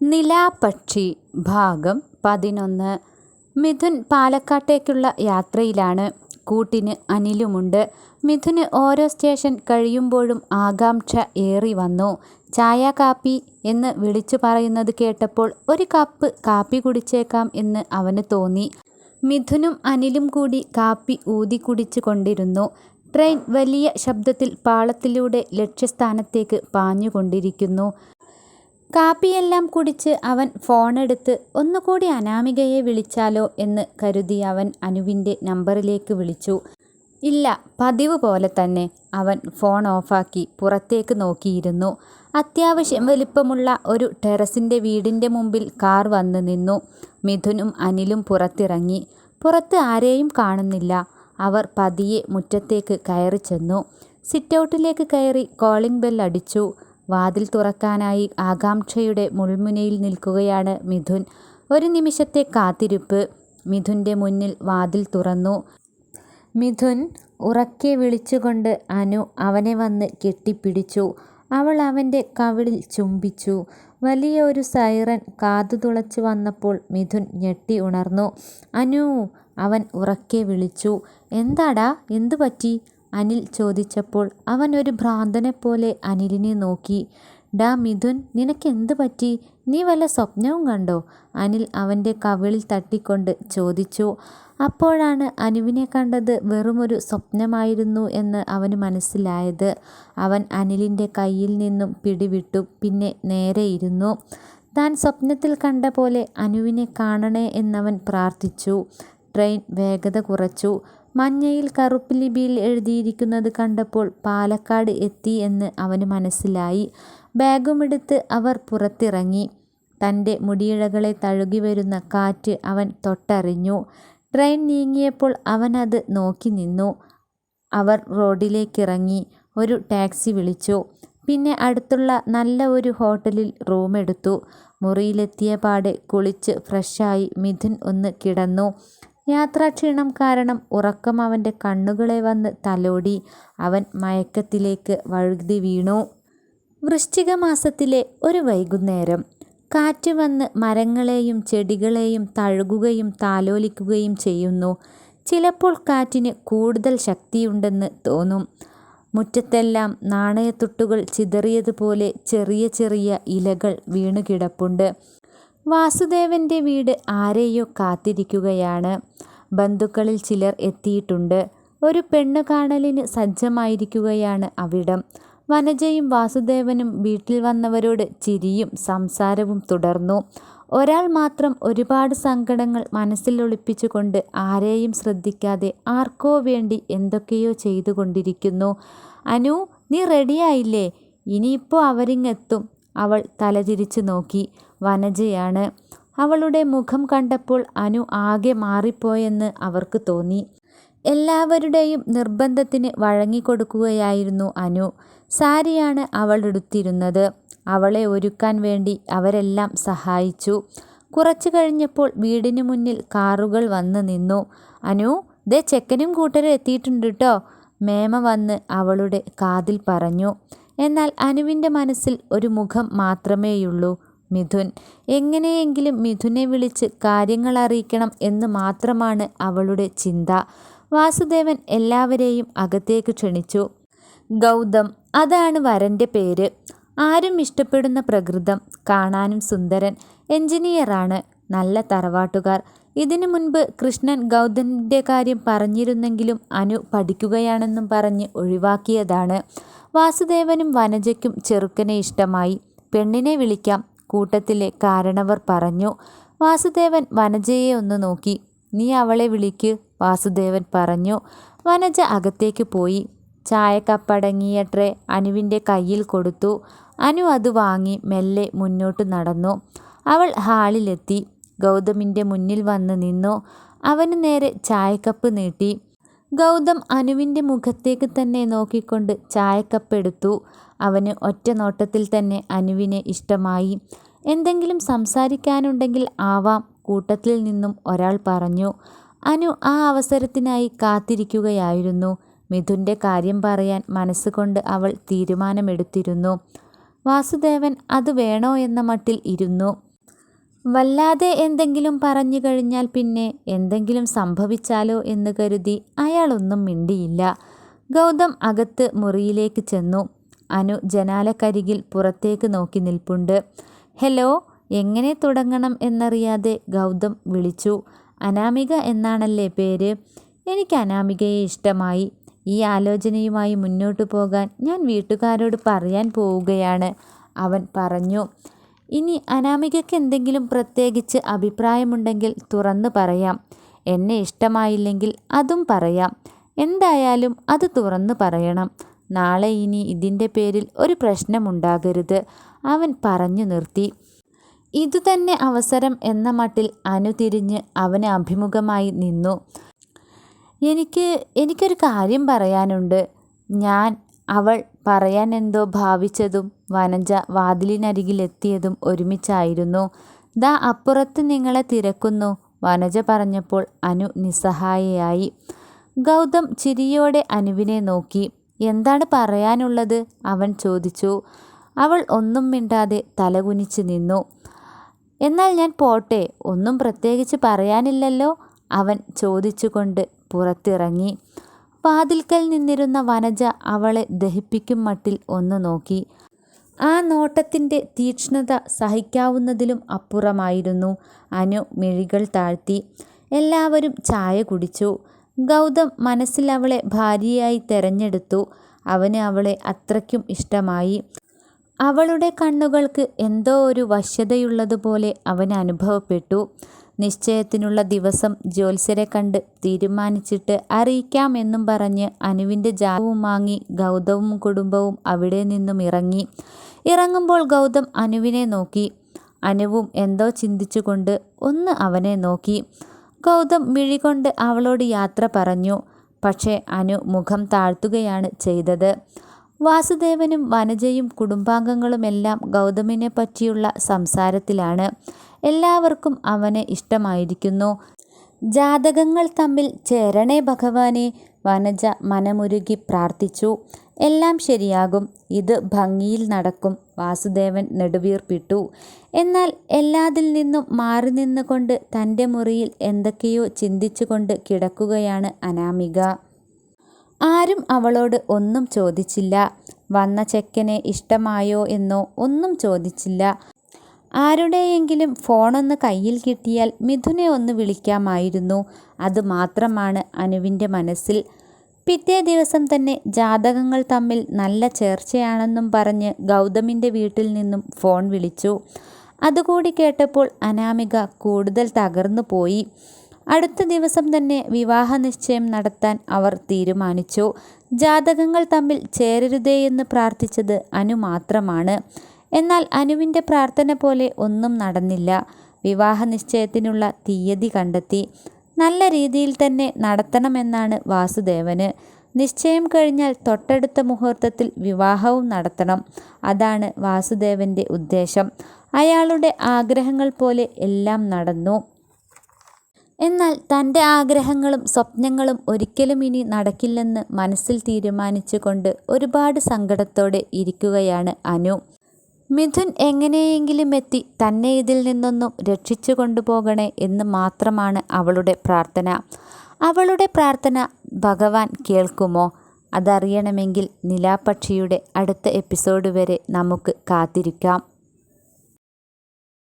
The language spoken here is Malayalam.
നിലാപക്ഷി ഭാഗം 11. മിഥുൻ പാലക്കാട്ടേക്കുള്ള യാത്രയിലാണ്. കൂട്ടിന് അനിലുമുണ്ട്. മിഥുന് ഓരോ സ്റ്റേഷൻ കഴിയുമ്പോഴും ആകാംക്ഷ ഏറി വന്നു. ചായ കാപ്പി എന്ന് വിളിച്ചു പറയുന്നത് കേട്ടപ്പോൾ ഒരു കപ്പ് കാപ്പി കുടിച്ചേക്കാം എന്ന് അവന് തോന്നി. മിഥുനും അനിലും കൂടി കാപ്പി ഊതി കുടിച്ചു കൊണ്ടിരുന്നു. ട്രെയിൻ വലിയ ശബ്ദത്തിൽ പാളത്തിലൂടെ ലക്ഷ്യസ്ഥാനത്തേക്ക് പാഞ്ഞുകൊണ്ടിരിക്കുന്നു. കാപ്പിയെല്ലാം കുടിച്ച് അവൻ ഫോണെടുത്ത് ഒന്നുകൂടി അനാമികയെ വിളിച്ചാലോ എന്ന് കരുതി അവൻ അനുവിൻ്റെ നമ്പറിലേക്ക് വിളിച്ചു. ഇല്ല, പതിവ് പോലെ തന്നെ. അവൻ ഫോൺ ഓഫാക്കി പുറത്തേക്ക് നോക്കിയിരുന്നു. അത്യാവശ്യം വലിപ്പമുള്ള ഒരു ടെറസിൻ്റെ വീടിൻ്റെ മുമ്പിൽ കാർ വന്ന് നിന്നു. മിഥുനും അനിലും പുറത്തിറങ്ങി. പുറത്ത് ആരെയും കാണുന്നില്ല. അവർ പതിയെ മുറ്റത്തേക്ക് കയറി ചെന്നു. സിറ്റൗട്ടിലേക്ക് കയറി കോളിംഗ് ബെൽ അടിച്ചു. വാതിൽ തുറക്കാനായി ആകാംക്ഷയുടെ മുൾമുനയിൽ നിൽക്കുകയാണ് മിഥുൻ. ഒരു നിമിഷത്തെ കാത്തിരിപ്പ്. മിഥുൻ്റെ മുന്നിൽ വാതിൽ തുറന്നു. മിഥുൻ ഉറക്കെ വിളിച്ചുകൊണ്ട് അനു അവനെ വന്ന് കെട്ടിപ്പിടിച്ചു. അവൾ അവൻ്റെ കവിളിൽ ചുംബിച്ചു. വലിയ ഒരു സൈറൻ കാതു തുളച്ചു വന്നപ്പോൾ മിഥുൻ ഞെട്ടി ഉണർന്നു. അനു, അവൻ ഉറക്കെ വിളിച്ചു. എന്താടാ, എന്തു പറ്റി? അനിൽ ചോദിച്ചപ്പോൾ അവൻ ഒരു ഭ്രാന്തനെപ്പോലെ അനിലിനെ നോക്കി. ഡാ മിഥുൻ, നിനക്കെന്ത് പറ്റി? നീ വല്ല സ്വപ്നവും കണ്ടോ? അനിൽ അവൻ്റെ കവിളിൽ തട്ടിക്കൊണ്ട് ചോദിച്ചു. അപ്പോഴാണ് അനുവിനെ കണ്ടത് വെറുമൊരു സ്വപ്നമായിരുന്നു എന്ന് അവന് മനസ്സിലായത്. അവൻ അനിലിൻ്റെ കയ്യിൽ നിന്നും പിടിവിട്ടു. പിന്നെ നേരെ ഇരുന്നു. താൻ സ്വപ്നത്തിൽ കണ്ട പോലെ അനുവിനെ കാണണേ എന്നവൻ പ്രാർത്ഥിച്ചു. ട്രെയിൻ വേഗത കുറച്ചു. മഞ്ഞയിൽ കറുപ്പ് ലിപിയിൽ എഴുതിയിരിക്കുന്നത് കണ്ടപ്പോൾ പാലക്കാട് എത്തി എന്ന് അവന് മനസ്സിലായി. ബാഗുമെടുത്ത് അവർ പുറത്തിറങ്ങി. തൻ്റെ മുടിയിഴകളെ തഴുകി വരുന്ന കാറ്റ് അവൻ തൊട്ടറിഞ്ഞു. ട്രെയിൻ നീങ്ങിയപ്പോൾ അവൻ അത് നോക്കി നിന്നു. അവർ റോഡിലേക്കിറങ്ങി. ഒരു ടാക്സി വിളിച്ചു. പിന്നെ അടുത്തുള്ള നല്ല ഒരു ഹോട്ടലിൽ റൂമെടുത്തു. മുറിയിലെത്തിയ പാടെ കുളിച്ച് ഫ്രഷായി മിഥുൻ ഒന്ന് കിടന്നു. യാത്രാക്ഷീണം കാരണം ഉറക്കം അവൻ്റെ കണ്ണുകളെ വന്ന് തലോടി. അവൻ മയക്കത്തിലേക്ക് വഴുതി വീണു. വൃശ്ചിക മാസത്തിലെ ഒരു വൈകുന്നേരം. കാറ്റ് വന്ന് മരങ്ങളെയും ചെടികളെയും തഴുകുകയും താലോലിക്കുകയും ചെയ്യുന്നു. ചിലപ്പോൾ കാറ്റിന് കൂടുതൽ ശക്തിയുണ്ടെന്ന് തോന്നും. മുറ്റത്തെല്ലാം നാണയത്തുട്ടുകൾ ചിതറിയതുപോലെ ചെറിയ ചെറിയ ഇലകൾ വീണുകിടപ്പുണ്ട്. വാസുദേവൻ്റെ വീട് ആരെയോ കാത്തിരിക്കുകയാണ്. ബന്ധുക്കളിൽ ചിലർ എത്തിയിട്ടുണ്ട്. ഒരു പെണ്ണു കാണലിന് സജ്ജമായിരിക്കുകയാണ് അവിടം. വനജയും വാസുദേവനും വീട്ടിൽ വന്നവരോട് ചിരിയും സംസാരവും തുടർന്നു. ഒരാൾ മാത്രം ഒരുപാട് സങ്കടങ്ങൾ മനസ്സിൽ ഒളിപ്പിച്ചുകൊണ്ട് ആരെയും ശ്രദ്ധിക്കാതെ ആർക്കോ വേണ്ടി എന്തൊക്കെയോ ചെയ്തുകൊണ്ടിരിക്കുന്നു. അനു, നീ റെഡിയായില്ലേ? ഇനിയിപ്പോൾ അവരിങ്ങെത്തും. അവൾ തലതിരിച്ചു നോക്കി. വനജയാണ്. അവളുടെ മുഖം കണ്ടപ്പോൾ അനു ആകെ മാറിപ്പോയെന്ന് അവർക്ക് തോന്നി. എല്ലാവരുടെയും നിർബന്ധത്തിന് വഴങ്ങിക്കൊടുക്കുകയായിരുന്നു അനു. സാരിയാണ് അവൾ എടുത്തിരുന്നത്. അവളെ ഒരുക്കാൻ വേണ്ടി അവരെല്ലാം സഹായിച്ചു. കുറച്ചു കഴിഞ്ഞപ്പോൾ വീടിന് മുന്നിൽ കാറുകൾ വന്ന് നിന്നു. അനു, ദേ ചെക്കനും കൂട്ടരും എത്തിയിട്ടുണ്ട് ട്ടോ, മേമ വന്ന് അവളുടെ കാതിൽ പറഞ്ഞു. എന്നാൽ അനുവിൻ്റെ മനസ്സിൽ ഒരു മുഖം മാത്രമേയുള്ളൂ, മിഥുൻ. എങ്ങനെയെങ്കിലും മിഥുനെ വിളിച്ച് കാര്യങ്ങൾ അറിയിക്കണം എന്ന് മാത്രമാണ് അവളുടെ ചിന്ത. വാസുദേവൻ എല്ലാവരെയും അകത്തേക്ക് ക്ഷണിച്ചു. ഗൗതം, അതാണ് വരൻ്റെ പേര്. ആരും ഇഷ്ടപ്പെടുന്ന പ്രകൃതം, കാണാനും സുന്ദരൻ, എഞ്ചിനീയറാണ്, നല്ല തറവാട്ടുകാർ. ഇതിനു മുൻപ് കൃഷ്ണൻ ഗൗതമിൻ്റെ കാര്യം പറഞ്ഞിരുന്നെങ്കിലും അനു പഠിക്കുകയാണെന്നും പറഞ്ഞ് ഒഴിവാക്കിയതാണ്. വാസുദേവനും വനജയ്ക്കും ചെറുക്കനെ ഇഷ്ടമായി. പെണ്ണിനെ വിളിക്കാം, കൂട്ടത്തിലെ കാരണവർ പറഞ്ഞു. വാസുദേവൻ വനജയെ ഒന്ന് നോക്കി. നീ അവളെ വിളിക്ക്, വാസുദേവൻ പറഞ്ഞു. വനജ അകത്തേക്ക് പോയി. ചായക്കപ്പടങ്ങിയ ട്രേ അനുവിൻ്റെ കയ്യിൽ കൊടുത്തു. അനു അത് വാങ്ങി മെല്ലെ മുന്നോട്ട് നടന്നു. അവൾ ഹാളിലെത്തി. ഗൗതമിൻ്റെ മുന്നിൽ വന്ന് നിന്നു. അവന് നേരെ ചായക്കപ്പ് നീട്ടി. ഗൗതം അനുവിൻ്റെ മുഖത്തേക്ക് തന്നെ നോക്കിക്കൊണ്ട് ചായക്കപ്പ് എടുത്തു. അവന് ഒറ്റ നോട്ടത്തിൽ തന്നെ അനുവിനെ ഇഷ്ടമായി. എന്തെങ്കിലും സംസാരിക്കാനുണ്ടെങ്കിൽ ആവാം, കൂട്ടത്തിൽ നിന്നും ഒരാൾ പറഞ്ഞു. അനു ആ അവസരത്തിനായി കാത്തിരിക്കുകയായിരുന്നു. മിഥുൻ്റെ കാര്യം പറയാൻ മനസ്സുകൊണ്ട് അവൾ തീരുമാനമെടുത്തിരുന്നു. വാസുദേവൻ അത് വേണോ എന്ന മട്ടിൽ ഇരുന്നു. വല്ലാതെ എന്തെങ്കിലും പറഞ്ഞു കഴിഞ്ഞാൽ പിന്നെ എന്തെങ്കിലും സംഭവിച്ചാലോ എന്ന് കരുതി അയാളൊന്നും മിണ്ടിയില്ല. ഗൗതം അകത്ത് മുറിയിലേക്ക് ചെന്നു. അനു ജനാലക്കരികിൽ പുറത്തേക്ക് നോക്കി നിൽപ്പുണ്ട്. ഹലോ. എങ്ങനെ തുടങ്ങണം എന്നറിയാതെ ഗൗതം വിളിച്ചു. അനാമിക എന്നാണല്ലേ പേര്? എനിക്ക് അനാമികയെ ഇഷ്ടമായി. ഈ ആലോചനയുമായി മുന്നോട്ടു പോകാൻ ഞാൻ വീട്ടുകാരോട് പറയാൻ പോവുകയാണ്, അവൻ പറഞ്ഞു. ഇനി അനാമികയ്ക്ക് എന്തെങ്കിലും പ്രത്യേകിച്ച് അഭിപ്രായമുണ്ടെങ്കിൽ തുറന്നു പറയാം. എന്നെ ഇഷ്ടമായില്ലെങ്കിൽ അതും പറയാം. എന്തായാലും അത് തുറന്നു പറയണം. നാളെ ഇനി ഇതിൻ്റെ പേരിൽ ഒരു പ്രശ്നമുണ്ടാകരുത്, അവൻ പറഞ്ഞു നിർത്തി. ഇതുതന്നെ അവസരം എന്ന മട്ടിൽ അനു തിരിഞ്ഞ് അവന് അഭിമുഖമായി നിന്നു. എനിക്കൊരു കാര്യം പറയാനുണ്ട്. അവൾ പറയാൻ എന്തോ ഭാവിച്ചതും വനജ വാതിലിനരികിലെത്തിയതും ഒരുമിച്ചായിരുന്നു. ദാ അപ്പുറത്ത് നിങ്ങളെ തിരക്കുന്നു, വനജ പറഞ്ഞപ്പോൾ അനു നിസ്സഹായയായി. ഗൗതം ചിരിയോടെ അനുവിനെ നോക്കി. എന്താണ് പറയാനുള്ളത്, അവൻ ചോദിച്ചു. അവൾ ഒന്നും മിണ്ടാതെ തലകുനിച്ച് നിന്നു. എന്നാൽ ഞാൻ പോട്ടെ, ഒന്നും പ്രത്യേകിച്ച് പറയാനില്ലല്ലോ, അവൻ ചോദിച്ചുകൊണ്ട് പുറത്തിറങ്ങി. വാതിൽക്കൽ നിന്നിരുന്ന വനജ അവളെ ദഹിപ്പിക്കും മട്ടിൽ ഒന്ന് നോക്കി. ആ നോട്ടത്തിൻ്റെ തീക്ഷ്ണത സഹിക്കാവുന്നതിലും അപ്പുറമായിരുന്നു. അനു മിഴികൾ താഴ്ത്തി. എല്ലാവരും ചായ കുടിച്ചു. ഗൗതം മനസ്സിൽ അവളെ ഭാര്യയായി തെരഞ്ഞെടുത്തു. അവന് അവളെ അത്രയ്ക്കും ഇഷ്ടമായി. അവളുടെ കണ്ണുകൾക്ക് എന്തോ ഒരു വശ്യതയുള്ളതുപോലെ അവന് അനുഭവപ്പെട്ടു. നിശ്ചയത്തിനുള്ള ദിവസം ജ്യോത്സ്യരെ കണ്ട് തീരുമാനിച്ചിട്ട് അറിയിക്കാമെന്നും പറഞ്ഞ് അനുവിൻ്റെ ജാതകവും വാങ്ങി ഗൗതവും കുടുംബവും അവിടെ നിന്നും ഇറങ്ങി. ഇറങ്ങുമ്പോൾ ഗൗതം അനുവിനെ നോക്കി. അനുവും എന്തോ ചിന്തിച്ചുകൊണ്ട് ഒന്ന് അവനെ നോക്കി. ഗൗതം മിഴികൊണ്ട് അവളോട് യാത്ര പറഞ്ഞു. പക്ഷേ അനു മുഖം താഴ്ത്തുകയാണ് ചെയ്തത്. വാസുദേവനും വനജയും കുടുംബാംഗങ്ങളുമെല്ലാം ഗൗതമിനെ പറ്റിയുള്ള സംസാരത്തിലാണ്. എല്ലാവർക്കും അവനെ ഇഷ്ടമായിരിക്കുന്നു. ജാതകങ്ങൾ തമ്മിൽ ചേരണേ ഭഗവാനെ, വനജ മനമുരുകി പ്രാർത്ഥിച്ചു. എല്ലാം ശരിയാകും, ഇത് ഭംഗിയിൽ നടക്കും, വാസുദേവൻ നെടുവീർപ്പിട്ടു. എന്നാൽ എല്ലാതിൽ നിന്നും മാറി നിന്നുകൊണ്ട് തൻ്റെ മുറിയിൽ എന്തൊക്കെയോ ചിന്തിച്ചുകൊണ്ട് കിടക്കുകയാണ് അനാമിക. ആരും അവളോട് ഒന്നും ചോദിച്ചില്ല. വന്ന ചെക്കനെ ഇഷ്ടമായോ എന്നോ ഒന്നും ചോദിച്ചില്ല. ആരുടെയെങ്കിലും ഫോണൊന്ന് കയ്യിൽ കിട്ടിയാൽ മിഥുനെ ഒന്ന് വിളിക്കാമായിരുന്നു. അതുമാത്രമാണ് അനുവിൻ്റെ മനസ്സിൽ. പിറ്റേ ദിവസം തന്നെ ജാതകങ്ങൾ തമ്മിൽ നല്ല ചേർച്ചയാണെന്നും പറഞ്ഞ് ഗൗതമിൻ്റെ വീട്ടിൽ നിന്നും ഫോൺ വിളിച്ചു. അതുകൂടി കേട്ടപ്പോൾ അനാമിക കൂടുതൽ തകർന്നു പോയി. അടുത്ത ദിവസം തന്നെ വിവാഹ നിശ്ചയം നടത്താൻ അവർ തീരുമാനിച്ചു. ജാതകങ്ങൾ തമ്മിൽ ചേരരുതേയെന്ന് പ്രാർത്ഥിച്ചത് അനു മാത്രമാണ്. എന്നാൽ അനുവിൻ്റെ പ്രാർത്ഥന പോലെ ഒന്നും നടന്നില്ല. വിവാഹ നിശ്ചയത്തിനുള്ള തീയതി കണ്ടെത്തി. നല്ല രീതിയിൽ തന്നെ നടത്തണമെന്നാണ് വാസുദേവന്. നിശ്ചയം കഴിഞ്ഞാൽ തൊട്ടടുത്ത മുഹൂർത്തത്തിൽ വിവാഹവും നടത്തണം. അതാണ് വാസുദേവൻ്റെ ഉദ്ദേശം. അയാളുടെ ആഗ്രഹങ്ങൾ പോലെ എല്ലാം നടന്നു. എന്നാൽ തൻ്റെ ആഗ്രഹങ്ങളും സ്വപ്നങ്ങളും ഒരിക്കലും ഇനി നടക്കില്ലെന്ന് മനസ്സിൽ തീരുമാനിച്ചുകൊണ്ട് ഒരുപാട് സങ്കടത്തോടെ ഇരിക്കുകയാണ് അനു. മിഥുൻ എങ്ങനെയെങ്കിലും എത്തി തന്നെ ഇതിൽ നിന്നൊന്നും രക്ഷിച്ചു കൊണ്ടുപോകണേ എന്ന് മാത്രമാണ് അവളുടെ പ്രാർത്ഥന. അവളുടെ പ്രാർത്ഥന ഭഗവാൻ കേൾക്കുമോ? അതറിയണമെങ്കിൽ നിലാപക്ഷിയുടെ അടുത്ത എപ്പിസോഡ് വരെ നമുക്ക് കാത്തിരിക്കാം.